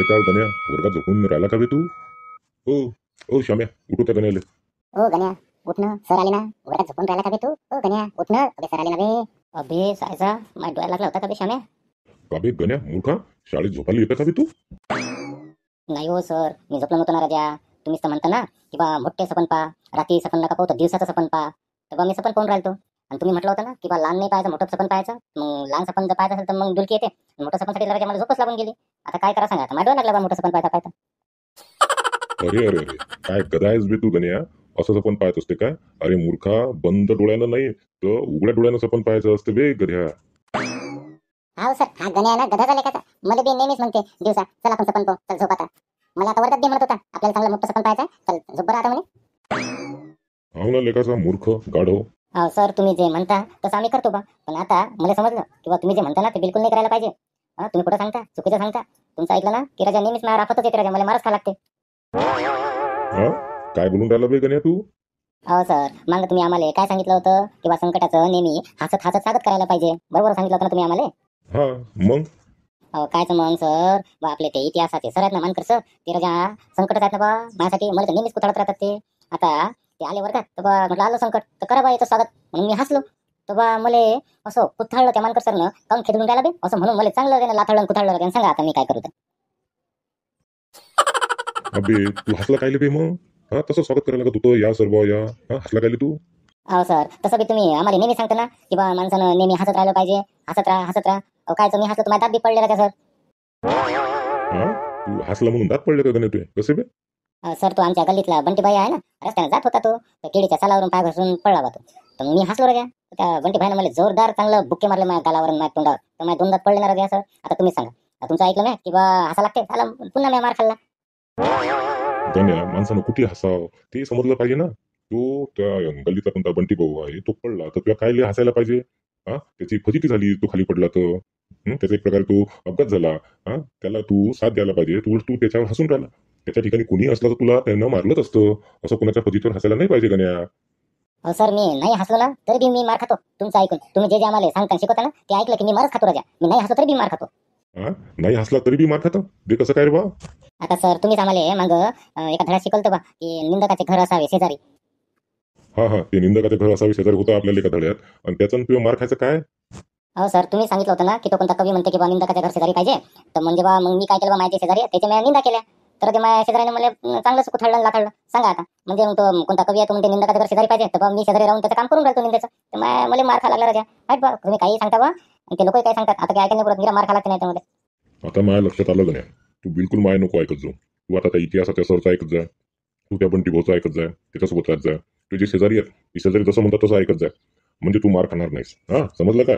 बेताळ गण्या वर्गात झोपून राहिला का बे तू? ओ ओ श्याम्या, उठू त्या गण्याले. ओ गण्या उठणं, सर आले ना. वर्गात झोपून राहिला का बे तू? ओ गण्या उठणं, अबे सर आले ना बे. अबे सायचा माझ्या डोळ्याला लागला होता का बे श्याम्या? का बे गण्या मूर्खा, शाळेत झोपायला येतं का बे तू? नाही हो सर, मी झोपलो नव्हतो ना राजा. तुम्हीच तर म्हणता ना की बा मोठे सपन पा, रात्री सपन नका पाहू तर दिवसाचं सपन पा. तर बा मी सपन पाहून राहिलो. आणि तुम्ही म्हटलं होतं ना की बा लहान नाही पाहायचं, मोठं सपन पाहायचं. मग लहान सपन जर पाहायचं असेल तर मग डुलकी येते. मोठं सपनसाठी राजा मला झोपच लागून गेली. आता काय करा सांगा, आता माझ्या डोळ्याला लागला बा मोठं सपन पाहायचं पाहायचं. अरे अरे अरे, काय गधा आहेस बे तू गण्या? असं सपन पाहत असते का? अरे मूर्खा, बंद डोळ्यानं नाही तर उघड्या डोळ्यानं सपन पाहायचं असते बे गध्या. हा सर, हा गण्या आहे ना गधा झाले का? मला बी नेहमीच म्हणते दिवसा, चल आपण सपन पाहू, चल झोप आता. मला आता वर्गात बी म्हणत होता आपल्याला चांगलं मोठं सपन पाहायचं आहे, चल झोप बरं आता म्हणे. हाव ना लेकाचा मूर्ख गाढव. अहो सर, तुम्ही जे म्हणता तसं आम्ही करतो बा. पण आता मला समजलं किंवा तुम्ही जे म्हणता ना ते बिलकुल नाही करायला पाहिजे. हा, तुम्ही कुठं सांगता, चुकीचं सांगता. तुमचं ऐकलं ना की राजा नेहमीच मला राफतच येते, राजा मला मारच खा लागते. हा, काय बोलून राहिला बे गण्या तू? अहो सर, मग तुम्ही आम्हाला काय सांगितलं होतं किंवा संकटाचं नेहमी हसत हसत स्वागत करायला पाहिजे, बरोबर सांगितलं होतं ना तुम्ही आम्हाला. हा मग अहो कायचं मग सर, बा आपले ते इतिहासाचे सर आहेत ना मानकर सर, ते राजा संकट आहेत ना बा माझ्यासाठी, मला तर नेहमीच कुथाळत राहतात ते. आता ते आले वर्गात तर बा म्हटलं आलं संकट तर करा बा याचं स्वागत, म्हणून मी हसलो. तर बा मला असं कुथाळलं त्या मानकर सरनं, काऊन खेळून राहिला बे असं म्हणून मला चांगलं त्यानं लाथाळलं कुथाळलं त्यानं. सांगा आता मी काय करू तर. अबे तू हसला कायले बे मग? हा, तसं स्वागत करायला का तू तो या सर्व या? हा, हसला कायले तू? अहो सर, तसं बी तुम्ही आम्हाला नेहमी सांगता ना की बा माणसानं नेहमी हसत राहिलं पाहिजे, हसत राहा हसत राहा. अहो कायचं मी हसलो तर माझ्या दात बी पडले का सर? हा, तू हसला म्हणून दात पडले का गण्या तुझे कसे बे? सर तो आमच्या गल्लीतला बंटी भाई आहे ना, रस्त्याने जात होता तो, तर केळीच्या सालावरून पाय घसरून पडला होता. तर मग मी हसलो रे. त्या बंटी भाईनं मला जोरदार चांगलं बुक्के मारले माझ्या गालावर माझ्या तोंडावर, तर माझ्या दोन दात पडले ना रे सर. आता तुम्ही सांगा, आता तुमचं ऐकलं ना की बा हसा लागते, झाला पुन्हा मी मार खाल्ला. गण्या, माणसानं कुठे हसावं ते समजलं पाहिजे ना. तो त्या गल्लीतला कोणता बंटी भाऊ आहे तो पडला तर तुला काय हसायला पाहिजे? हा, त्याची फजिती झाली तो खाली पडला तर. त्याचा एक प्रकारे तो अपघात झाला. हा, त्याला तू साथ द्यायला पाहिजे, तू त्याच्यावर हसून राहिला. त्याच्या ठिकाणी कोणी असलं तर तुला त्यानं मारलंच असतं. असं कोणाच्या फजितीवर हसायला नाही पाहिजे गण्या. अहो सर, मी नाही हसलो ना तरी बी मी मार खातो. तुमचं ऐकून तुम्ही जे जे आम्हाला सांगता शिकवता ना ते ऐकलं की मी मारच खातो राजा. मी नाही हसलो तरी बी मार खातो. हा, नाही हसला तरी बी मार खातं ते कसं काय रे बा? आता सर तुम्हीच आम्हाला मग एका धड्यात शिकवलं बा की निंदकाचे घर असावे शेजारी. हा हा, ते निंदकाचं घर असावे शेजारी होतं आपल्याला एका धड्यात, आणि त्याचं तुझ्या मार खायचं काय? हो सर, तुम्ही सांगितलं होतं ना की तो कोणता कवी म्हणते की बा निंदकाच्या घर शेजारी पाहिजे. तर म्हणजे बा मग मी काय केलं बा माहिती शेजारी त्याच्या मी निंदा केल्या. तर ते माझ्या शेजारीने मला चांगलंच कुथाळलं लाथाळलं. सांगा आता, म्हणजे मग तो कोणता कवी आहे तो म्हणते निंदकाच्या घर शेजारी पाहिजे, तर बा मी शेजारी राहून त्याचं काम करून राहिलो निंदाचं, तर मला मार खा लागला राजा. माहित बा तुम्ही काही सांगता बा, आणि ते लोक काय सांगतात आता काय ऐकायला पुरत, मार खा लागते नाही त्यामध्ये. आता माझ्या लक्षात आलं गण्या, तू बिलकुल माय नको ऐकत जाऊ. तू आता त्या इतिहासाच्या सरचा ऐकत जा. तू त्या बंटी भाऊचं ऐकत जाय, त्याच्यासोबत राहत जा. तुझे शेजारी आहेत, ती शेजारी जसं म्हणतात तसं ऐकत जाय, म्हणजे तू मार खाणार नाहीस. हा, समजलं का?